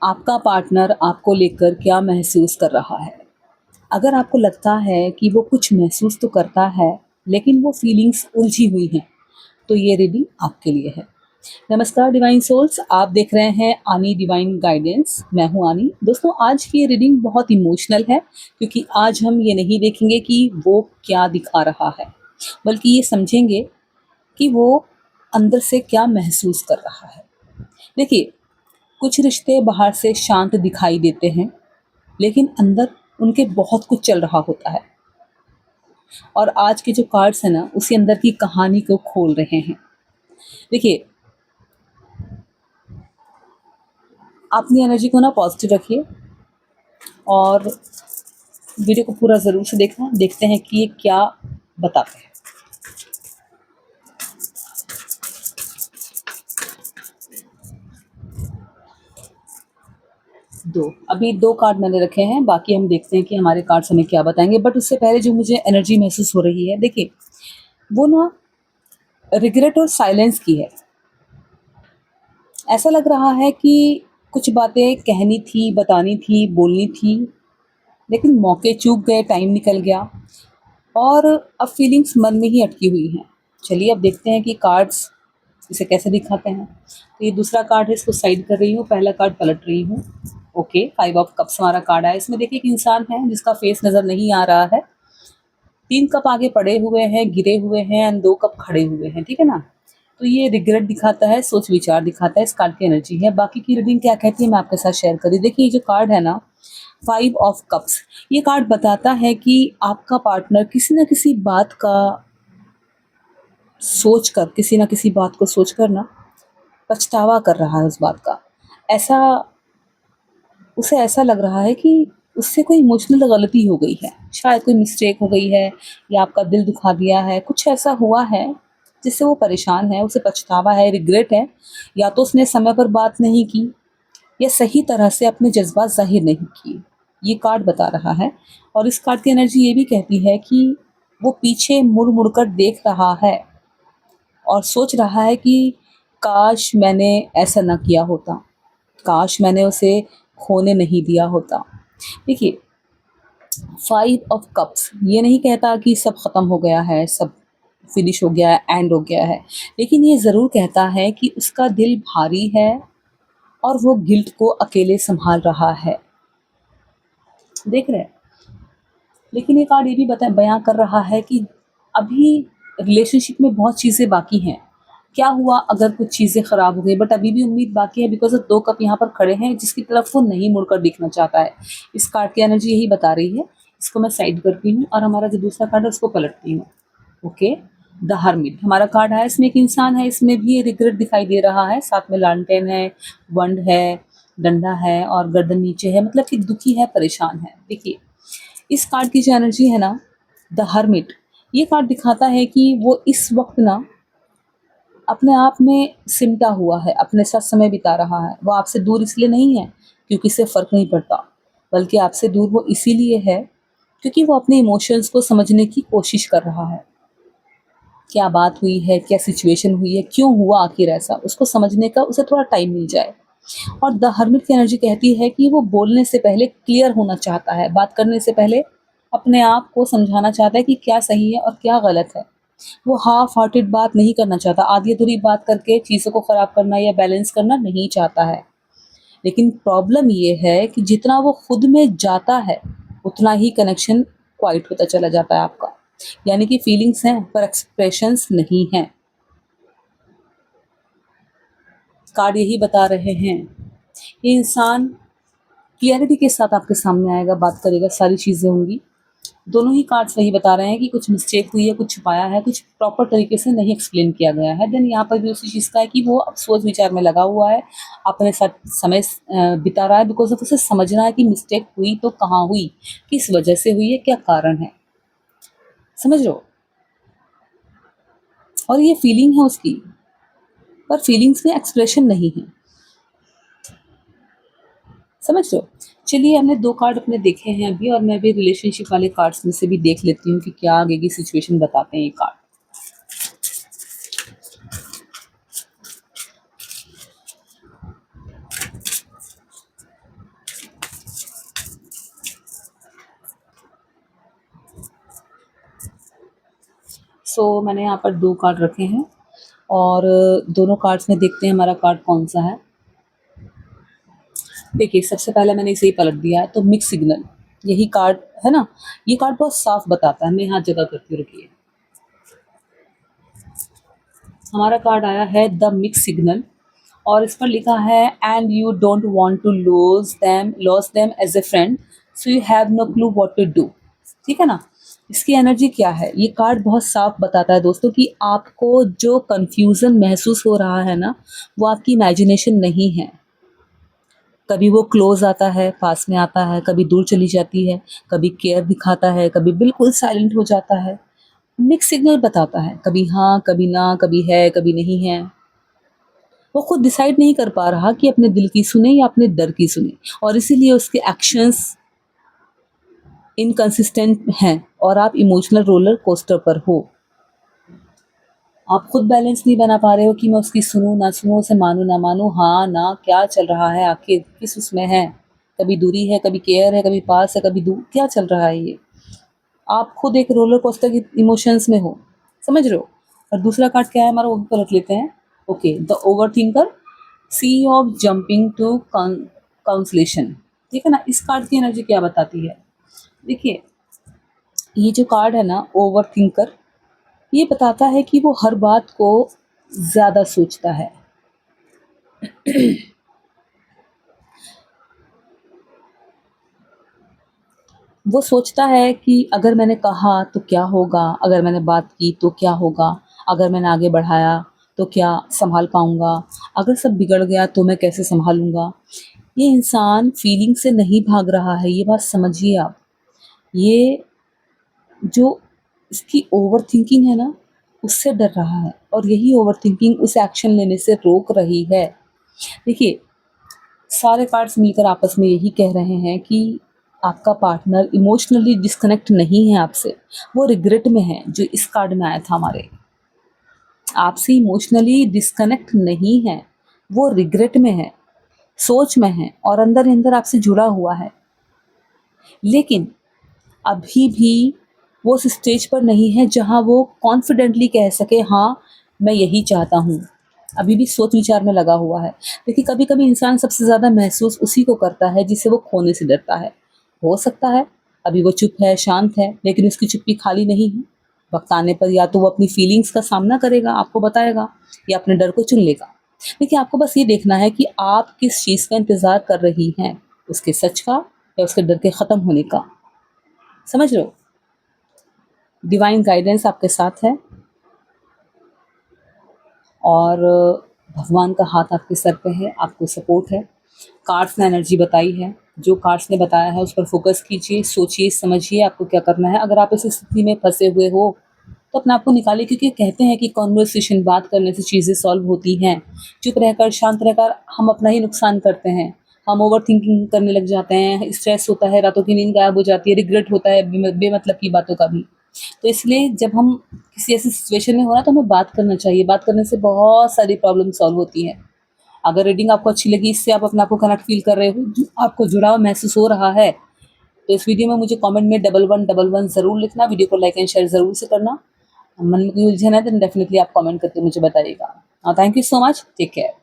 आपका पार्टनर आपको लेकर क्या महसूस कर रहा है। अगर आपको लगता है कि वो कुछ महसूस तो करता है, लेकिन वो फीलिंग्स उलझी हुई हैं, तो ये रीडिंग आपके लिए है। नमस्कार डिवाइन सोल्स, आप देख रहे हैं आनी डिवाइन गाइडेंस। मैं हूं आनी। दोस्तों, आज की ये रीडिंग बहुत इमोशनल है, क्योंकि आज हम ये नहीं देखेंगे कि वो क्या दिखा रहा है, बल्कि ये समझेंगे कि वो अंदर से क्या महसूस कर रहा है। देखिए, कुछ रिश्ते बाहर से शांत दिखाई देते हैं, लेकिन अंदर उनके बहुत कुछ चल रहा होता है। और आज के जो कार्ड्स हैं ना, उसी अंदर की कहानी को खोल रहे हैं। देखिए, अपनी एनर्जी को ना पॉजिटिव रखिए और वीडियो को पूरा ज़रूर से देखना। देखते हैं कि ये क्या बताते हैं। अभी दो कार्ड मैंने रखे हैं, बाकी हम देखते हैं कि हमारे कार्ड्स हमें क्या बताएंगे। बट उससे पहले जो मुझे एनर्जी महसूस हो रही है, देखिए, वो ना रिग्रेट और साइलेंस की है। ऐसा लग रहा है कि कुछ बातें कहनी थी, बतानी थी, बोलनी थी, लेकिन मौके चूक गए, टाइम निकल गया और अब फीलिंग्स मन में ही अटकी हुई हैं। चलिए अब देखते हैं कि कार्ड्स इसे कैसे दिखाते हैं। तो ये दूसरा कार्ड है, इसको साइड कर रही हूँ, पहला कार्ड पलट रही हूँ। ओके, 5 ऑफ कप्स हमारा कार्ड है। इसमें देखिए, एक इंसान है जिसका फेस नज़र नहीं आ रहा है। 3 कप आगे पड़े हुए हैं, गिरे हुए हैं, एंड 2 कप खड़े हुए हैं, ठीक है ना। तो ये रिग्रेट दिखाता है, सोच विचार दिखाता है। इस कार्ड की एनर्जी है। बाकी की रीडिंग क्या कहती है मैं आपके साथ शेयर करी। देखिए, ये जो कार्ड है ना, 5 ऑफ कप्स, ये कार्ड बताता है कि आपका पार्टनर किसी न किसी बात का सोचकर, किसी न किसी बात को सोचकर ना पछतावा कर रहा है उस बात का। ऐसा उसे ऐसा लग रहा है कि उससे कोई इमोशनल गलती हो गई है, शायद कोई मिस्टेक हो गई है, या आपका दिल दुखा दिया है, कुछ ऐसा हुआ है जिससे वो परेशान है, उसे पछतावा है, रिग्रेट है। या तो उसने समय पर बात नहीं की, या सही तरह से अपने जज्बात ज़ाहिर नहीं किए। ये कार्ड बता रहा है। और इस कार्ड की एनर्जी ये भी कहती है कि वो पीछे मुड़ मुड़ कर देख रहा है और सोच रहा है कि काश मैंने ऐसा ना किया होता, काश मैंने उसे खोने नहीं दिया होता। देखिए, 5 ऑफ कप्स ये नहीं कहता कि सब ख़त्म हो गया है, सब फिनिश हो गया है, एंड हो गया है, लेकिन ये ज़रूर कहता है कि उसका दिल भारी है और वो गिल्ट को अकेले संभाल रहा है। देख रहे हैं। लेकिन ये कार्ड ये भी बयां कर रहा है कि अभी रिलेशनशिप में बहुत चीज़ें बाकी हैं। क्या हुआ अगर कुछ चीज़ें ख़राब हो गई, बट अभी भी उम्मीद बाकी है, बिकॉज ऑफ 2 कप यहाँ पर खड़े हैं जिसकी तरफ वो नहीं मुड़कर देखना चाहता है। इस कार्ड की एनर्जी यही बता रही है। इसको मैं साइड करती हूँ और हमारा जो दूसरा कार्ड है उसको पलटती हूँ। ओके, द हर्मिट हमारा कार्ड है। इसमें एक इंसान है, इसमें भी रिग्रेट दिखाई दे रहा है। साथ में लालटेन है, वंड है, डंडा है और गर्दन नीचे है, मतलब कि दुखी है, परेशान है। देखिए, इस कार्ड की जो एनर्जी है ना, द हर्मिट, ये कार्ड दिखाता है कि वो इस वक्त ना अपने आप में सिमटा हुआ है, अपने साथ समय बिता रहा है। वो आपसे दूर इसलिए नहीं है क्योंकि इससे फ़र्क नहीं पड़ता, बल्कि आपसे दूर वो इसीलिए है क्योंकि वो अपने इमोशंस को समझने की कोशिश कर रहा है। क्या बात हुई है, क्या सिचुएशन हुई है, क्यों हुआ आखिर ऐसा, उसको समझने का उसे थोड़ा टाइम मिल जाए। और द हर्मिट की एनर्जी कहती है कि वो बोलने से पहले क्लियर होना चाहता है, बात करने से पहले अपने आप को समझाना चाहता है कि क्या सही है और क्या गलत है। वो हाफ हार्टेड बात नहीं करना चाहता, आधी अधूरी बात करके चीज़ों को ख़राब करना या बैलेंस करना नहीं चाहता है। लेकिन प्रॉब्लम ये है कि जितना वो खुद में जाता है, उतना ही कनेक्शन क्वाइट होता चला जाता है आपका। यानी कि फीलिंग्स हैं पर एक्सप्रेशंस नहीं हैं। कार्ड यही बता रहे हैं। ये इंसान क्लियरिटी के साथ आपके सामने आएगा, बात करेगा, सारी चीज़ें होंगी। दोनों ही कार्ड्स वही बता रहे हैं कि कुछ मिस्टेक हुई है, कुछ छुपाया है, कुछ प्रॉपर तरीके से नहीं एक्सप्लेन किया गया है। देन यहाँ पर भी उसी चीज़ का है कि वो अब सोच विचार में लगा हुआ है, अपने साथ समय बिता रहा है, बिकॉज ऑफ उसे समझना है कि मिस्टेक हुई तो कहाँ हुई, किस वजह से हुई है, क्या कारण है। समझ लो। और ये फीलिंग है उसकी, पर फीलिंग्स में एक्सप्रेशन नहीं है। समझ लो। चलिए, हमने 2 कार्ड अपने देखे हैं अभी, और मैं भी रिलेशनशिप वाले कार्ड्स में से भी देख लेती हूँ कि क्या आगे की सिचुएशन बताते हैं ये कार्ड। सो मैंने यहाँ पर 2 कार्ड रखे हैं और दोनों कार्ड्स में देखते हैं हमारा कार्ड कौन-सा है। देखिए, सबसे पहले मैंने इसे ही पलट दिया है, तो मिक्स सिग्नल यही कार्ड है ना? ये कार्ड बहुत साफ बताता है। मैं यहाँ जगह करती हूँ, रुकिए। हमारा कार्ड आया है द मिक्स सिग्नल और इस पर लिखा है and you don't want to lose them as a friend, so you have no clue what to do. ठीक है ना? इसकी एनर्जी क्या है? ये कार्ड बहुत साफ बताता है दोस्तों कि आपको जो कन्फ्यूज़न महसूस हो रहा है ना, वो आपकी इमेजिनेशन नहीं है। कभी वो क्लोज आता है, पास में आता है, कभी दूर चली जाती है, कभी केयर दिखाता है, कभी बिल्कुल साइलेंट हो जाता है। मिक्स सिग्नल बताता है, कभी हाँ, कभी ना, कभी है, कभी नहीं है। वो खुद डिसाइड नहीं कर पा रहा कि अपने दिल की सुने या अपने डर की सुने, और इसीलिए उसके एक्शंस इनकंसिस्टेंट हैं और आप इमोशनल रोलर कोस्टर पर हो। आप खुद बैलेंस नहीं बना पा रहे हो कि मैं उसकी सुनूँ ना सुनूँ, उसे मानूँ ना मानूँ, हाँ ना, क्या चल रहा है आखिर, किस उसमें है, कभी दूरी है, कभी केयर है, कभी पास है, कभी दूर, क्या चल रहा है ये। आप खुद एक रोलर कोस्टर की इमोशंस में हो, समझ रहे हो। और दूसरा कार्ड क्या है हमारा, वो भी पलट लेते हैं। Okay, the overthinker, sea of jumping to consolation. ठीक है ना? इस कार्ड की एनर्जी क्या बताती है? देखिए, ये जो कार्ड है ना, ओवर थिंकर, ये बताता है कि वो हर बात को ज़्यादा सोचता है। वो सोचता है कि अगर मैंने कहा तो क्या होगा, अगर मैंने बात की तो क्या होगा, अगर मैंने आगे बढ़ाया तो क्या सँभाल पाऊँगा, अगर सब बिगड़ गया तो मैं कैसे सँभालूँगा। ये इंसान फीलिंग से नहीं भाग रहा है, ये बात समझिए आप। ये जो इसकी ओवरथिंकिंग है ना, उससे डर रहा है और यही ओवरथिंकिंग उसे एक्शन लेने से रोक रही है। देखिए, सारे कार्ड्स मिलकर आपस में यही कह रहे हैं कि आपका पार्टनर इमोशनली डिस्कनेक्ट नहीं है आपसे, वो रिग्रेट में है, जो इस कार्ड में आया था हमारे। आपसे इमोशनली डिस्कनेक्ट नहीं है, वो रिग्रेट में है, सोच में है और अंदर ही अंदर आपसे जुड़ा हुआ है। लेकिन अभी भी वो उस स्टेज पर नहीं है जहाँ वो कॉन्फिडेंटली कह सके हाँ, मैं यही चाहता हूँ। अभी भी सोच विचार में लगा हुआ है। देखिए, कभी-कभी इंसान सबसे ज़्यादा महसूस उसी को करता है जिसे वो खोने से डरता है। हो सकता है अभी वो चुप है, शांत है, लेकिन उसकी चुप्पी खाली नहीं है। वक़्त आने पर या तो वो अपनी फीलिंग्स का सामना करेगा, आपको बताएगा, या अपने डर को चुन लेगा। देखिए, आपको बस ये देखना है कि आप किस चीज़ का इंतज़ार कर रही हैं, उसके सच का या उसके डर के ख़त्म होने का। समझ रहे हो? डिवाइन गाइडेंस आपके साथ है और भगवान का हाथ आपके सर पे है, आपको सपोर्ट है। कार्ड्स ने एनर्जी बताई है, जो कार्ड्स ने बताया है उस पर फोकस कीजिए, सोचिए, समझिए आपको क्या करना है। अगर आप इस स्थिति में फँसे हुए हो, तो अपने आप को निकालिए, क्योंकि कहते हैं कि कन्वर्सेशन, बात करने से चीज़ें सॉल्व होती हैं। चुप रहकर, शांत रहकर हम अपना ही नुकसान करते हैं। हम ओवरथिंकिंग करने लग जाते हैं, स्ट्रेस होता है, रातों की नींद गायब हो जाती है, रिग्रेट होता है बेमतलब की बातों का भी। तो इसलिए जब हम किसी ऐसी सिचुएशन में हो ना, तो हमें बात करना चाहिए। बात करने से बहुत सारी प्रॉब्लम सॉल्व होती हैं। अगर रीडिंग आपको अच्छी लगी, इससे आप अपने आप को कनेक्ट फ़ील कर रहे हो, आपको जुड़ाव महसूस हो रहा है, तो इस वीडियो में मुझे कमेंट में 1111 ज़रूर लिखना। वीडियो को लाइक एंड शेयर ज़रूर से करना। मन में कोई उलझन है तो डेफिनिटली आप कमेंट करके मुझे बताइएगा। Thank you so much. Take care.